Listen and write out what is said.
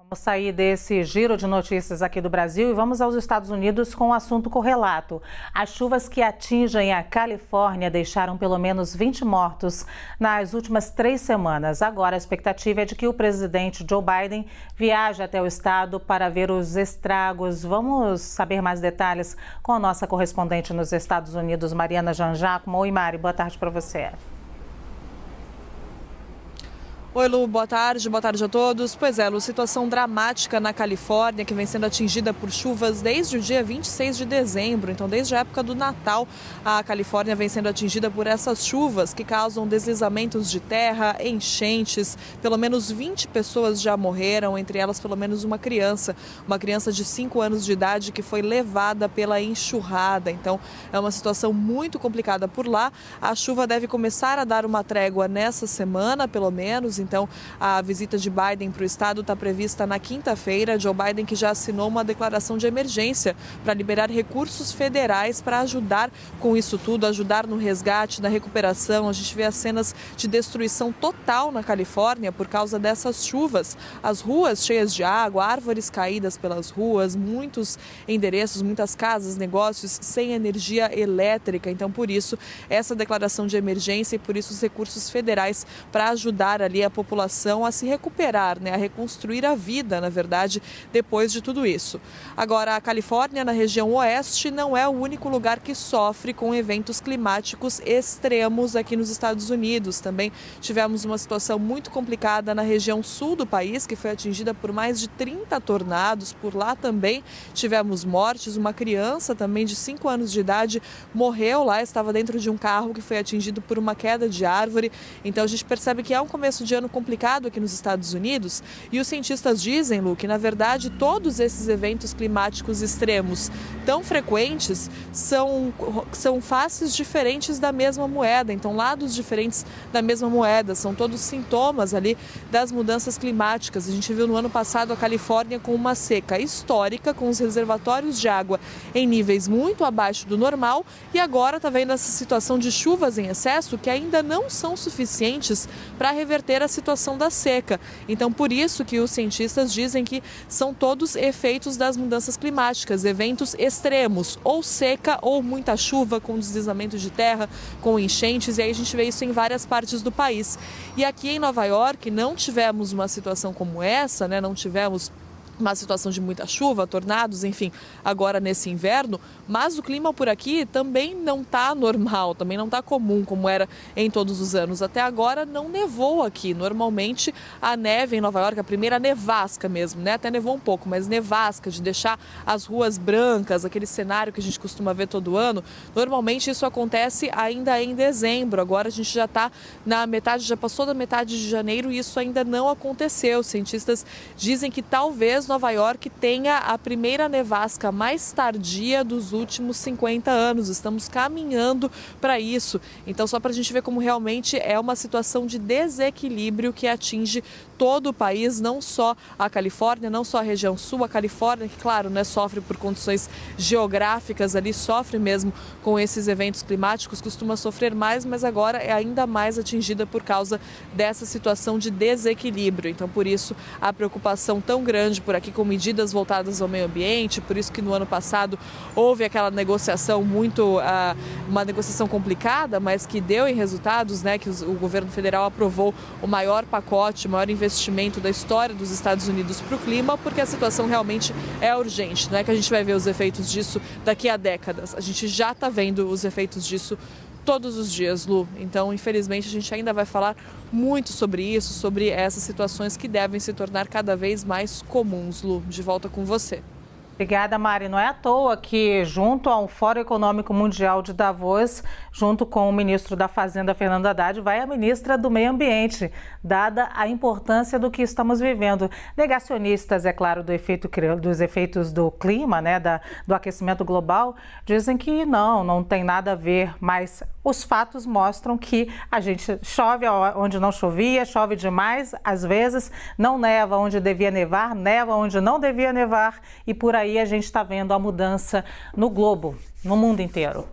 Vamos sair desse giro de notícias aqui do Brasil e vamos aos Estados Unidos com o assunto correlato. As chuvas que atingem a Califórnia deixaram pelo menos 20 mortos nas últimas 3 semanas. Agora a expectativa é de que o presidente Joe Biden viaje até o estado para ver os estragos. Vamos saber mais detalhes com a nossa correspondente nos Estados Unidos, Mariana Jean Giacomo. Oi, Mari, boa tarde para você. Oi, Lu, boa tarde a todos. Pois é, Lu, situação dramática na Califórnia, que vem sendo atingida por chuvas desde o dia 26 de dezembro. Então, desde a época do Natal, a Califórnia vem sendo atingida por essas chuvas que causam deslizamentos de terra, enchentes. Pelo menos 20 pessoas já morreram, entre elas pelo menos uma criança de 5 anos de idade que foi levada pela enxurrada. Então, é uma situação muito complicada por lá. A chuva deve começar a dar uma trégua nessa semana, pelo menos. Então, a visita de Biden para o estado está prevista na quinta-feira. Joe Biden que já assinou uma declaração de emergência para liberar recursos federais para ajudar com isso tudo, ajudar no resgate, na recuperação. A gente vê as cenas de destruição total na Califórnia por causa dessas chuvas. As ruas cheias de água, árvores caídas pelas ruas, muitos endereços, muitas casas, negócios sem energia elétrica. Então, por isso, essa declaração de emergência e por isso os recursos federais para ajudar ali a população a se recuperar, a reconstruir a vida, na verdade, depois de tudo isso. Agora, a Califórnia, na região oeste, não é o único lugar que sofre com eventos climáticos extremos aqui nos Estados Unidos. Também tivemos uma situação muito complicada na região sul do país, que foi atingida por mais de 30 tornados. Por lá também tivemos mortes. Uma criança também de 5 anos de idade morreu lá, estava dentro de um carro que foi atingido por uma queda de árvore. Então, a gente percebe que é um começo de ano complicado aqui nos Estados Unidos e os cientistas dizem, Lu, que na verdade todos esses eventos climáticos extremos tão frequentes são faces diferentes da mesma moeda, então lados diferentes da mesma moeda, são todos sintomas ali das mudanças climáticas. A gente viu no ano passado a Califórnia com uma seca histórica, com os reservatórios de água em níveis muito abaixo do normal e agora está vendo essa situação de chuvas em excesso que ainda não são suficientes para reverter a situação da seca. Então, por isso que os cientistas dizem que são todos efeitos das mudanças climáticas, eventos extremos, ou seca ou muita chuva com deslizamentos de terra, com enchentes, e aí a gente vê isso em várias partes do país. E aqui em Nova York não tivemos uma situação como essa, não tivemos uma situação de muita chuva, tornados, enfim, agora nesse inverno, mas o clima por aqui também não está normal, também não está comum como era em todos os anos. Até agora não nevou aqui. Normalmente a neve em Nova York, a primeira nevasca mesmo, até nevou um pouco, mas nevasca de deixar as ruas brancas, aquele cenário que a gente costuma ver todo ano, normalmente isso acontece ainda em dezembro. Agora a gente já está na metade, já passou da metade de janeiro e isso ainda não aconteceu. Os cientistas dizem que talvez Nova York tenha a primeira nevasca mais tardia dos últimos 50 anos. Estamos caminhando para isso. Então, só para a gente ver como realmente é uma situação de desequilíbrio que atinge todo o país, não só a Califórnia, não só a região sul, a Califórnia, que, claro, sofre por condições geográficas ali, sofre mesmo com esses eventos climáticos, costuma sofrer mais, mas agora é ainda mais atingida por causa dessa situação de desequilíbrio. Então, por isso, a preocupação tão grande por aqui com medidas voltadas ao meio ambiente, por isso que no ano passado houve aquela negociação uma negociação complicada, mas que deu em resultados, que o governo federal aprovou o maior pacote, o maior investimento da história dos Estados Unidos para o clima, porque a situação realmente é urgente. Não é que a gente vai ver os efeitos disso daqui a décadas, a gente já está vendo os efeitos disso todos os dias, Lu. Então, infelizmente, a gente ainda vai falar muito sobre isso, sobre essas situações que devem se tornar cada vez mais comuns, Lu. De volta com você. Obrigada, Mari. Não é à toa que, junto ao Fórum Econômico Mundial de Davos, junto com o ministro da Fazenda, Fernando Haddad, vai a ministra do Meio Ambiente, dada a importância do que estamos vivendo. Negacionistas, é claro, dos efeitos do clima, do aquecimento global, dizem que não tem nada a ver, mas os fatos mostram que a gente chove onde não chovia, chove demais, às vezes não neva onde devia nevar, neva onde não devia nevar, e por aí a gente está vendo a mudança no globo, no mundo inteiro.